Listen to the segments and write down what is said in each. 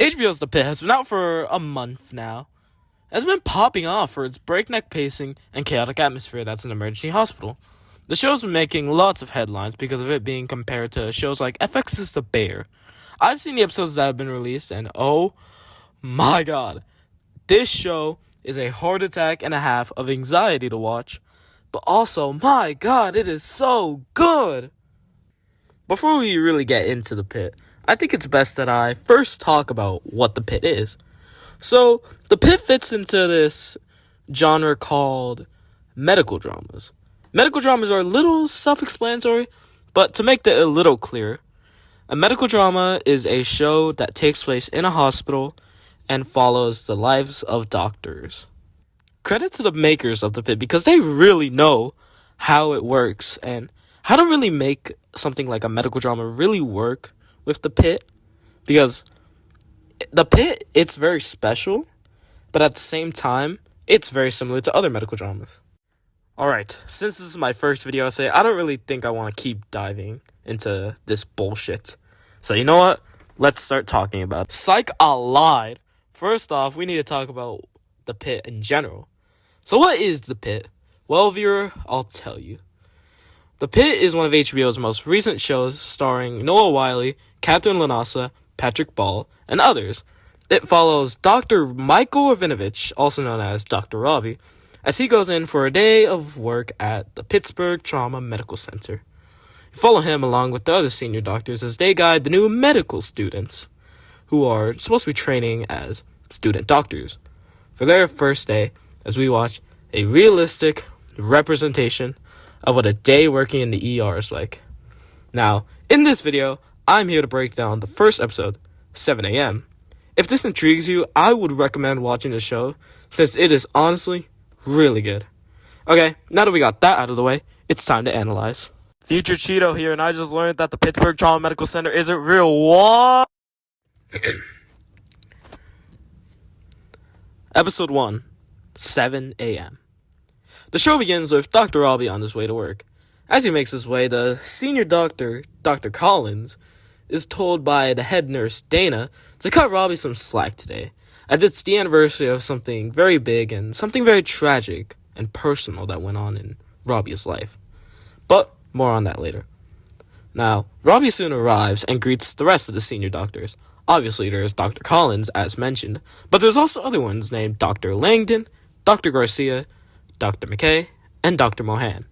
HBO's The Pitt has been out for a month now. It has been popping off for its breakneck pacing and chaotic atmosphere that's an emergency hospital. The show's been making lots of headlines because of it being compared to shows like FX's The Bear. I've seen the episodes that have been released, and oh my god, this show is a heart attack and a half of anxiety to watch. But also, my god, it is so good! Before we really get into The Pitt, I think it's best that I first talk about what The Pitt is. So, The Pitt fits into this genre called medical dramas. Medical dramas are a little self-explanatory, but to make that a little clearer, a medical drama is a show that takes place in a hospital and follows the lives of doctors. Credit to the makers of The Pitt because they really know how it works and how to really make something like a medical drama really work with The Pitt. Because The Pitt, it's very special, but at the same time, it's very similar to other medical dramas. Alright, since this is my first video essay, I don't really think I want to keep diving into this bullshit. So you know what? Let's start talking about it. Psych, I lied. First off, we need to talk about The Pitt in general. So what is The Pitt? Well, viewer, I'll tell you. The Pitt is one of HBO's most recent shows starring Noah Wiley, Catherine Lanasa, Patrick Ball, and others. It follows Dr. Michael Ravinovich, also known as Dr. Robbie, as he goes in for a day of work at the Pittsburgh Trauma Medical Center. You follow him along with the other senior doctors as they guide the new medical students, who are supposed to be training as student doctors, for their first day, as we watch a realistic representation of what a day working in the ER is like. Now, in this video, I'm here to break down the first episode, 7 a.m. If this intrigues you, I would recommend watching the show, since it is honestly really good. Okay, now that we got that out of the way, it's time to analyze. Future Cheeto here, and I just learned that the Pittsburgh Trauma Medical Center isn't real. What? Episode 1, 7 a.m. The show begins with Dr. Robbie on his way to work. As he makes his way, the senior doctor, Dr. Collins, is told by the head nurse, Dana, to cut Robbie some slack today, as it's the anniversary of something very big and something very tragic and personal that went on in Robbie's life. But more on that later. Now, Robbie soon arrives and greets the rest of the senior doctors. Obviously, there's Dr. Collins, as mentioned, but there's also other ones named Dr. Langdon, Dr. Garcia, Dr. McKay, and Dr. Mohan,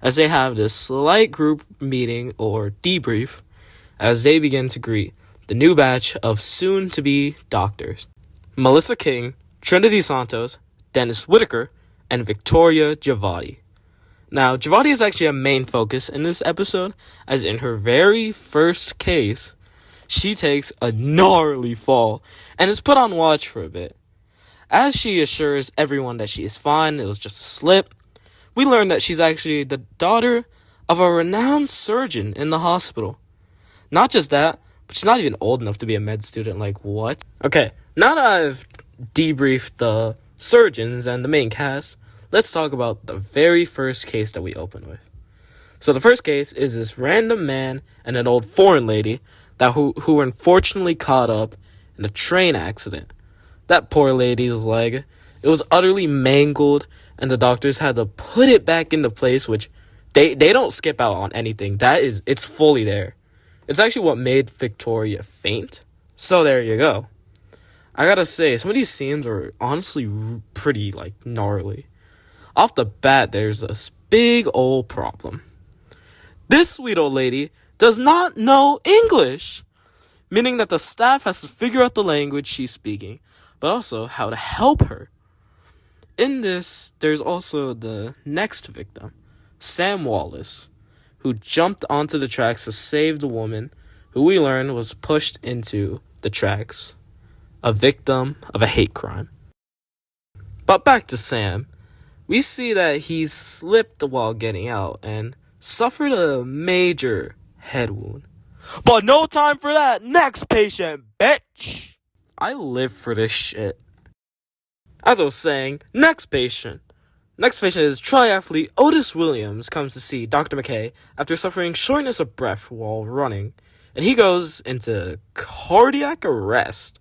as they have this slight group meeting or debrief as they begin to greet the new batch of soon-to-be doctors. Melissa King, Trinity Santos, Dennis Whitaker, and Victoria Javadi. Now, Javadi is actually a main focus in this episode, as in her very first case, she takes a gnarly fall and is put on watch for a bit. As she assures everyone that she is fine, it was just a slip, we learn that she's actually the daughter of a renowned surgeon in the hospital. Not just that, but she's not even old enough to be a med student, like what? Okay, now that I've debriefed the surgeons and the main cast, let's talk about the very first case that we open with. So the first case is this random man and an old foreign lady who were unfortunately caught up in a train accident. That poor lady's leg, it was utterly mangled, and the doctors had to put it back into place, which they don't skip out on anything. It's fully there. It's actually what made Victoria faint. So there you go. I gotta say, some of these scenes are honestly pretty, gnarly. Off the bat, there's this big old problem. This sweet old lady does not know English, meaning that the staff has to figure out the language she's speaking, but also how to help her. In this, there's also the next victim, Sam Wallace, who jumped onto the tracks to save the woman, who we learn was pushed into the tracks, a victim of a hate crime. But back to Sam. We see that he slipped while getting out and suffered a major head wound. But no time for that! Next patient, bitch! I live for this shit. As I was saying, next patient. Next patient is triathlete Otis Williams comes to see Dr. McKay after suffering shortness of breath while running, and he goes into cardiac arrest.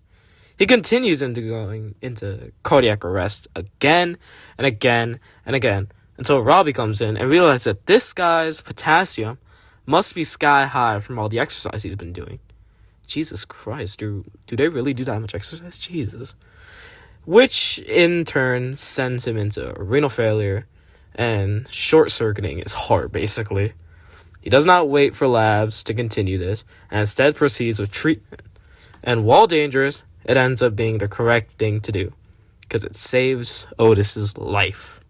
He continues into going into cardiac arrest again and again and again until Robbie comes in and realizes that this guy's potassium must be sky high from all the exercise he's been doing. Jesus Christ, do they really do that much exercise? Jesus. Which in turn sends him into renal failure and short-circuiting his heart, basically. He does not wait for labs to continue this and instead proceeds with treatment. And while dangerous, it ends up being the correct thing to do because it saves Otis's life.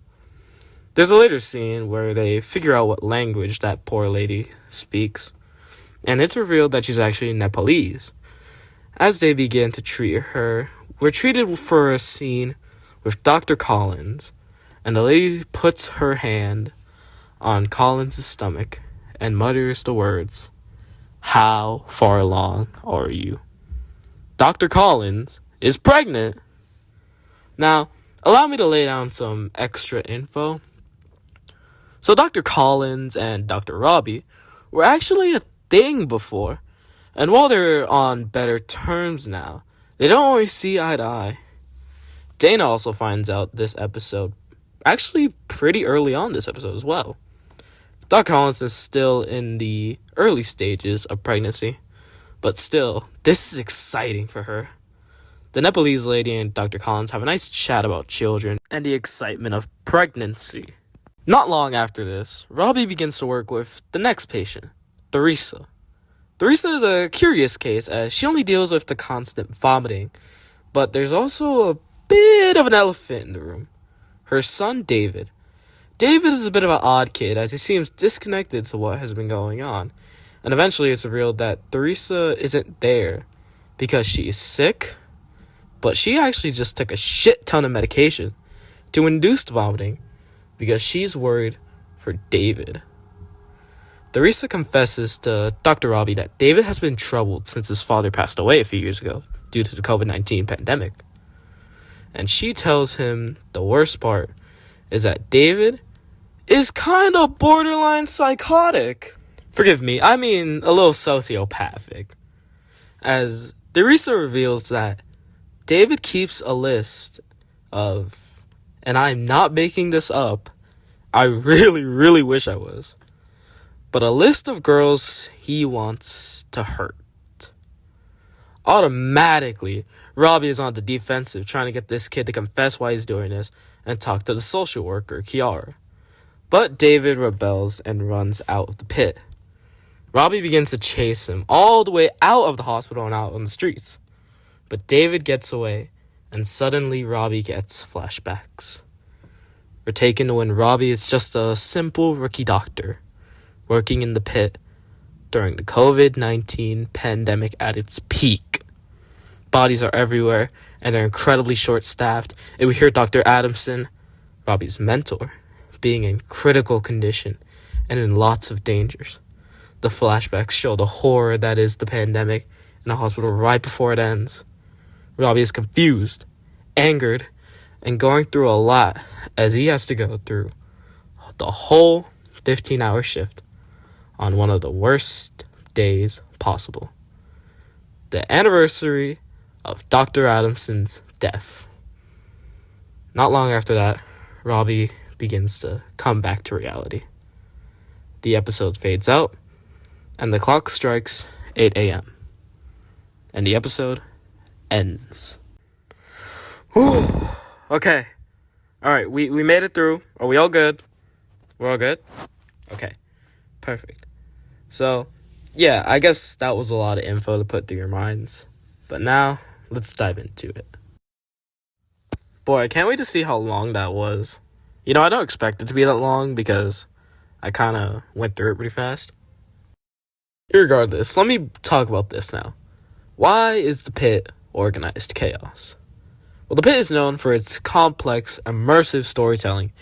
There's a later scene where they figure out what language that poor lady speaks, and it's revealed that she's actually Nepalese. As they begin to treat her, we're treated for a scene with Dr. Collins, and the lady puts her hand on Collins' stomach and mutters the words, "How far along are you?" Dr. Collins is pregnant. Now, allow me to lay down some extra info. So Dr. Collins and Dr. Robbie were actually a thing before, and while they're on better terms now, they don't always see eye to eye. Dana also finds out this episode, actually pretty early on this episode as well. Dr. Collins is still in the early stages of pregnancy, but still, this is exciting for her. The Nepalese lady and Dr. Collins have a nice chat about children and the excitement of pregnancy. Not long after this, Robbie begins to work with the next patient, Theresa. Theresa is a curious case as she only deals with the constant vomiting, but there's also a bit of an elephant in the room. Her son, David. David is a bit of an odd kid as he seems disconnected to what has been going on, and eventually it's revealed that Theresa isn't there because she is sick, but she actually just took a shit ton of medication to induce the vomiting because she's worried for David. Theresa confesses to Dr. Robbie that David has been troubled since his father passed away a few years ago due to the COVID-19 pandemic. And she tells him the worst part is that David is kind of borderline psychotic. Forgive me, I mean a little sociopathic. As Theresa reveals that David keeps a list of, and I'm not making this up, I really, really wish I was, but a list of girls he wants to hurt. Automatically, Robbie is on the defensive trying to get this kid to confess why he's doing this and talk to the social worker, Kiara. But David rebels and runs out of the pit. Robbie begins to chase him all the way out of the hospital and out on the streets. But David gets away, and suddenly Robbie gets flashbacks. We're taken to when Robbie is just a simple rookie doctor, working in the pit during the COVID-19 pandemic at its peak. Bodies are everywhere, and they're incredibly short-staffed, and we hear Dr. Adamson, Robbie's mentor, being in critical condition and in lots of dangers. The flashbacks show the horror that is the pandemic in the hospital right before it ends. Robbie is confused, angered, and going through a lot as he has to go through the whole 15-hour shift on one of the worst days possible. The anniversary of Dr. Adamson's death. Not long after that, Robbie begins to come back to reality. The episode fades out, and the clock strikes 8 a.m. And the episode ends. Whew. Okay. Alright, we made it through. Are we all good? We're all good? Okay. Perfect. So, yeah, I guess that was a lot of info to put through your minds. But now, let's dive into it. Boy, I can't wait to see how long that was. You know, I don't expect it to be that long because I kind of went through it pretty fast. Regardless, let me talk about this now. Why is the pit organized chaos? Well, the pit is known for its complex, immersive storytelling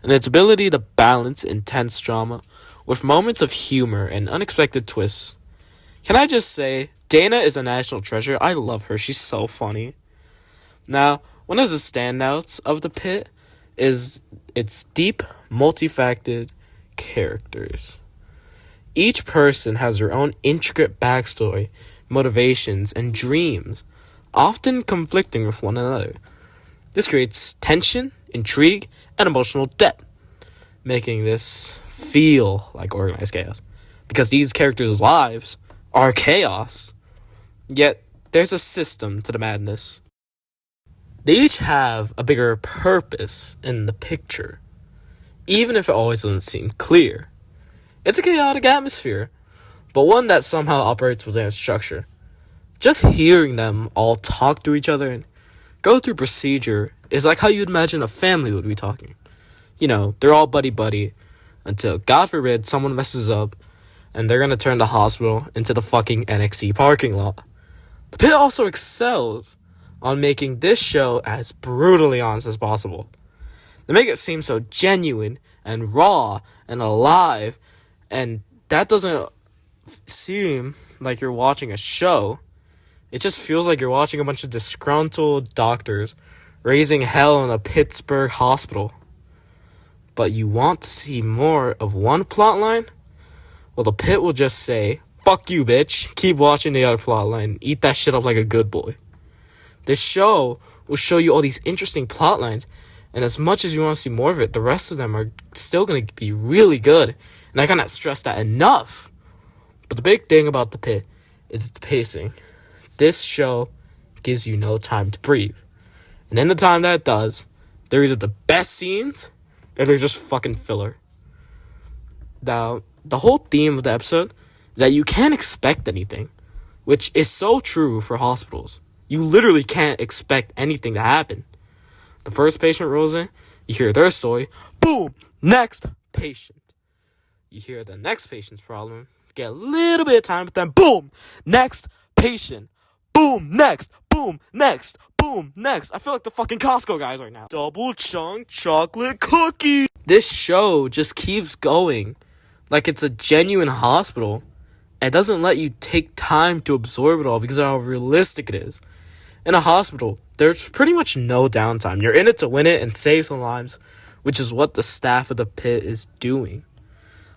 and its ability to balance intense drama with moments of humor and unexpected twists. Can I just say, Dana is a national treasure. I love her. She's so funny. Now, one of the standouts of the pit is its deep, multifaceted characters. Each person has their own intricate backstory, motivations, and dreams, often conflicting with one another. This creates tension, intrigue, and emotional depth, making this feel like organized chaos. Because these characters' lives are chaos, yet there's a system to the madness. They each have a bigger purpose in the picture, even if it always doesn't seem clear. It's a chaotic atmosphere, but one that somehow operates within a structure. Just hearing them all talk to each other and go through procedure is like how you'd imagine a family would be talking. You know, they're all buddy-buddy until, God forbid, someone messes up and they're gonna turn the hospital into the fucking NXT parking lot. The Pitt also excels on making this show as brutally honest as possible. They make it seem so genuine and raw and alive, and that doesn't seem like you're watching a show. It just feels like you're watching a bunch of disgruntled doctors raising hell in a Pittsburgh hospital. But you want to see more of one plotline? Well, the Pitt will just say, "Fuck you, bitch. Keep watching the other plotline. Eat that shit up like a good boy." This show will show you all these interesting plotlines, and as much as you want to see more of it, the rest of them are still going to be really good, and I cannot stress that enough. But the big thing about the Pitt is the pacing. This show gives you no time to breathe, and in the time that it does, they're either the best scenes or they're just fucking filler. Now, the whole theme of the episode is that you can't expect anything, which is so true for hospitals. You literally can't expect anything to happen. The first patient rolls in, you hear their story, boom, next patient. You hear the next patient's problem, get a little bit of time, but then boom, next patient. Boom, next, boom, next, boom, next. I feel like the fucking Costco guys right now. Double chunk chocolate cookie. This show just keeps going like it's a genuine hospital. It doesn't let you take time to absorb it all because of how realistic it is. In a hospital, there's pretty much no downtime. You're in it to win it and save some lives, which is what the staff of the Pitt is doing.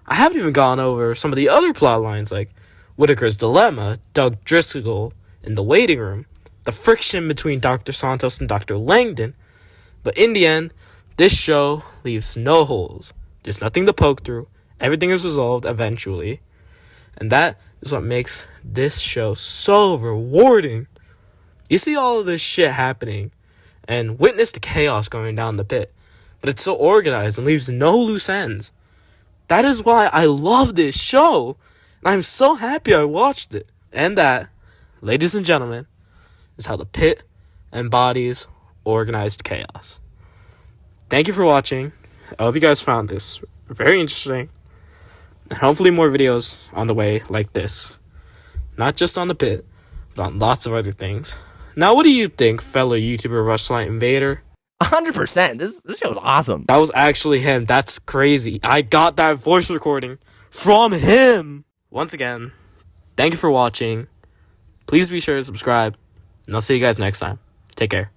I haven't even gone over some of the other plot lines like Whitaker's dilemma, Doug Driscoll in the waiting room, the friction between Dr. Santos and Dr. Langdon. But in the end, this show leaves no holes. There's nothing to poke through. Everything is resolved eventually. And that is what makes this show so rewarding. You see all of this shit happening and witness the chaos going down the Pit, but it's so organized and leaves no loose ends. That is why I love this show, and I'm so happy I watched it. And that, ladies and gentlemen, is how the Pit embodies organized chaos. Thank you for watching. I hope you guys found this very interesting, and hopefully more videos on the way like this. Not just on the Pit, but on lots of other things. Now, what do you think, fellow YouTuber Rushlight Invader? 100%. This show was awesome. That was actually him. That's crazy. I got that voice recording from him. Once again, thank you for watching. Please be sure to subscribe, and I'll see you guys next time. Take care.